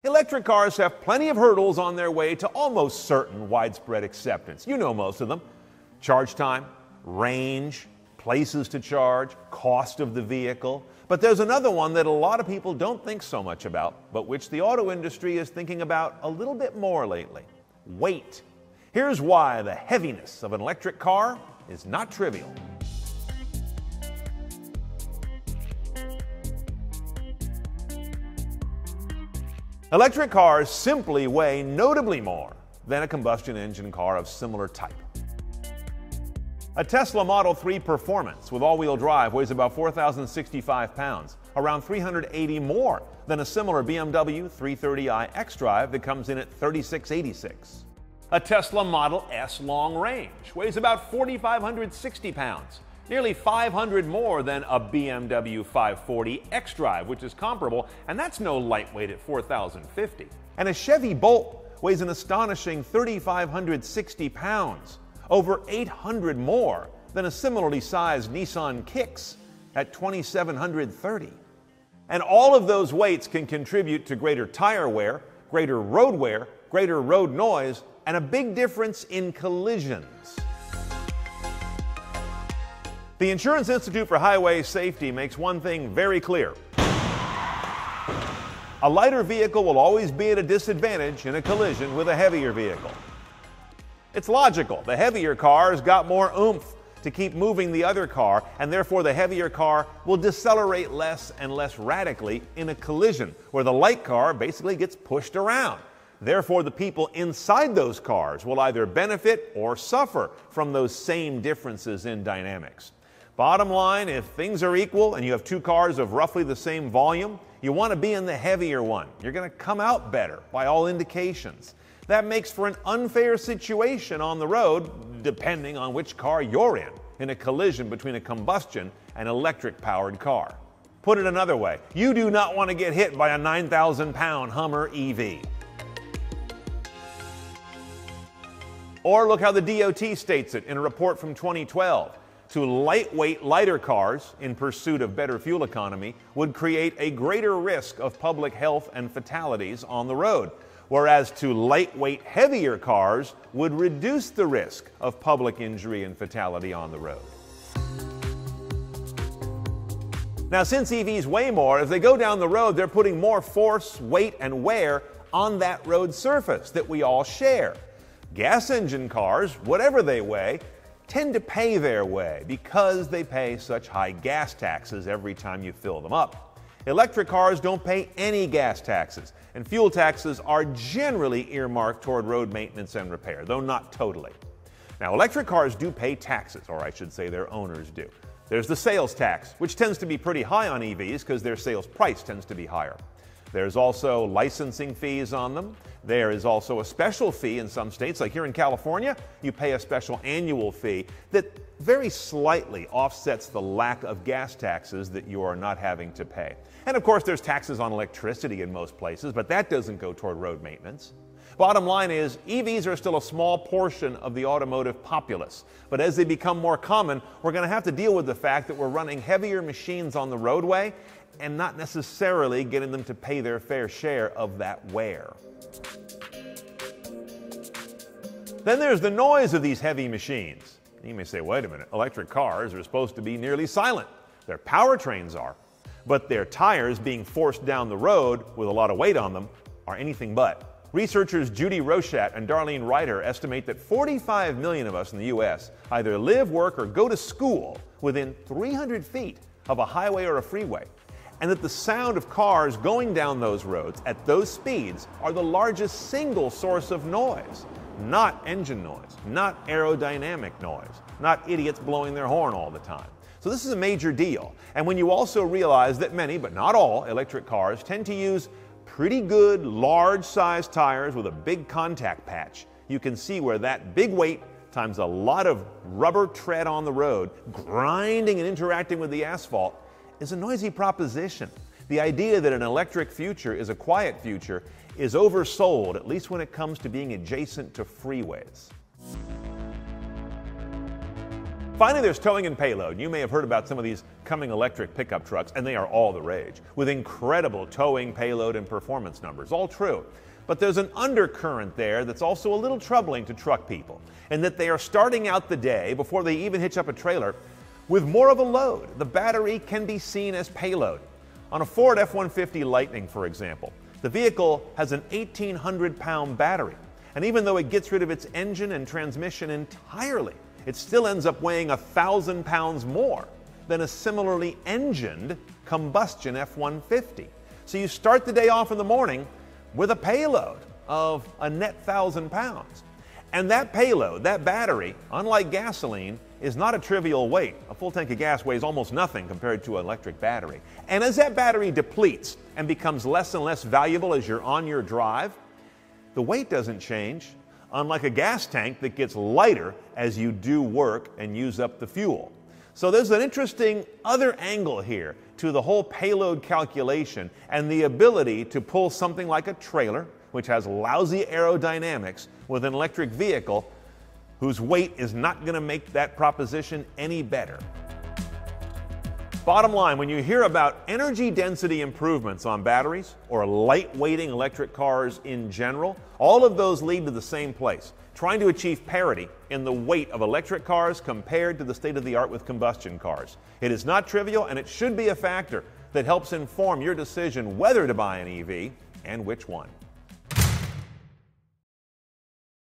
Electric cars have plenty of hurdles on their way to almost certain widespread acceptance. You know most of them. Charge time, range, places to charge, cost of the vehicle. But there's another one that a lot of people don't think so much about, but which the auto industry is thinking about a little bit more lately: weight. Here's why the heaviness of an electric car is not trivial. Electric cars simply weigh notably more than a combustion engine car of similar type. A Tesla Model 3 Performance with all-wheel drive weighs about 4,065 pounds, around 380 more than a similar BMW 330i xDrive that comes in at 3,686. A Tesla Model S Long Range weighs about 4,560 pounds, nearly 500 more than a BMW 540 xDrive, which is comparable, and that's no lightweight at 4,050. And a Chevy Bolt weighs an astonishing 3,560 pounds, over 800 more than a similarly sized Nissan Kicks at 2,730. And all of those weights can contribute to greater tire wear, greater road wear, greater road noise, and a big difference in collisions. The Insurance Institute for Highway Safety makes one thing very clear: a lighter vehicle will always be at a disadvantage in a collision with a heavier vehicle. It's logical. The heavier car's got more oomph to keep moving the other car, and therefore the heavier car will decelerate less and less radically in a collision, where the light car basically gets pushed around. Therefore, the people inside those cars will either benefit or suffer from those same differences in dynamics. Bottom line, if things are equal and you have two cars of roughly the same volume, you want to be in the heavier one. You're going to come out better by all indications. That makes for an unfair situation on the road, depending on which car you're in a collision between a combustion and electric-powered car. Put it another way, you do not want to get hit by a 9,000-pound Hummer EV. Or look how the DOT states it in a report from 2012. To lightweight, lighter cars in pursuit of better fuel economy would create a greater risk of public health and fatalities on the road, whereas to lightweight, heavier cars would reduce the risk of public injury and fatality on the road. Now, since EVs weigh more, as they go down the road, they're putting more force, weight, and wear on that road surface that we all share. Gas engine cars, whatever they weigh, tend to pay their way because they pay such high gas taxes every time you fill them up. Electric cars don't pay any gas taxes, and fuel taxes are generally earmarked toward road maintenance and repair, though not totally. Now, electric cars do pay taxes, or I should say their owners do. There's the sales tax, which tends to be pretty high on EVs because their sales price tends to be higher. There's also licensing fees on them. There is also a special fee in some states, like here in California, you pay a special annual fee that very slightly offsets the lack of gas taxes that you are not having to pay. And of course, there's taxes on electricity in most places, but that doesn't go toward road maintenance. Bottom line is, EVs are still a small portion of the automotive populace. But as they become more common, we're going to have to deal with the fact that we're running heavier machines on the roadway and not necessarily getting them to pay their fair share of that wear. Then there's the noise of these heavy machines. You may say, wait a minute, electric cars are supposed to be nearly silent. Their powertrains are. But their tires being forced down the road with a lot of weight on them are anything but. Researchers Judy Rochat and Darlene Ryder estimate that 45 million of us in the U.S. either live, work, or go to school within 300 feet of a highway or a freeway, and that the sound of cars going down those roads at those speeds are the largest single source of noise. Not engine noise, not aerodynamic noise, not idiots blowing their horn all the time. So this is a major deal. And when you also realize that many, but not all, electric cars tend to use pretty good, large-sized tires with a big contact patch, you can see where that big weight times a lot of rubber tread on the road, grinding and interacting with the asphalt, is a noisy proposition. The idea that an electric future is a quiet future is oversold, at least when it comes to being adjacent to freeways. Finally, there's towing and payload. You may have heard about some of these coming electric pickup trucks, and they are all the rage, with incredible towing, payload, and performance numbers. All true. But there's an undercurrent there that's also a little troubling to truck people, in that they are starting out the day, before they even hitch up a trailer, with more of a load. The battery can be seen as payload. On a Ford F-150 Lightning, for example, the vehicle has an 1,800-pound battery. And even though it gets rid of its engine and transmission entirely, it still ends up weighing 1,000 pounds more than a similarly engined combustion F-150. So you start the day off in the morning with a payload of a net 1,000 pounds. And that payload, that battery, unlike gasoline, is not a trivial weight. A full tank of gas weighs almost nothing compared to an electric battery. And as that battery depletes and becomes less and less valuable as you're on your drive, the weight doesn't change, unlike a gas tank that gets lighter as you do work and use up the fuel. So there's an interesting other angle here to the whole payload calculation and the ability to pull something like a trailer, which has lousy aerodynamics, with an electric vehicle whose weight is not going to make that proposition any better. Bottom line, when you hear about energy density improvements on batteries or lightweighting electric cars in general, all of those lead to the same place, trying to achieve parity in the weight of electric cars compared to the state-of-the-art with combustion cars. It is not trivial, and it should be a factor that helps inform your decision whether to buy an EV and which one.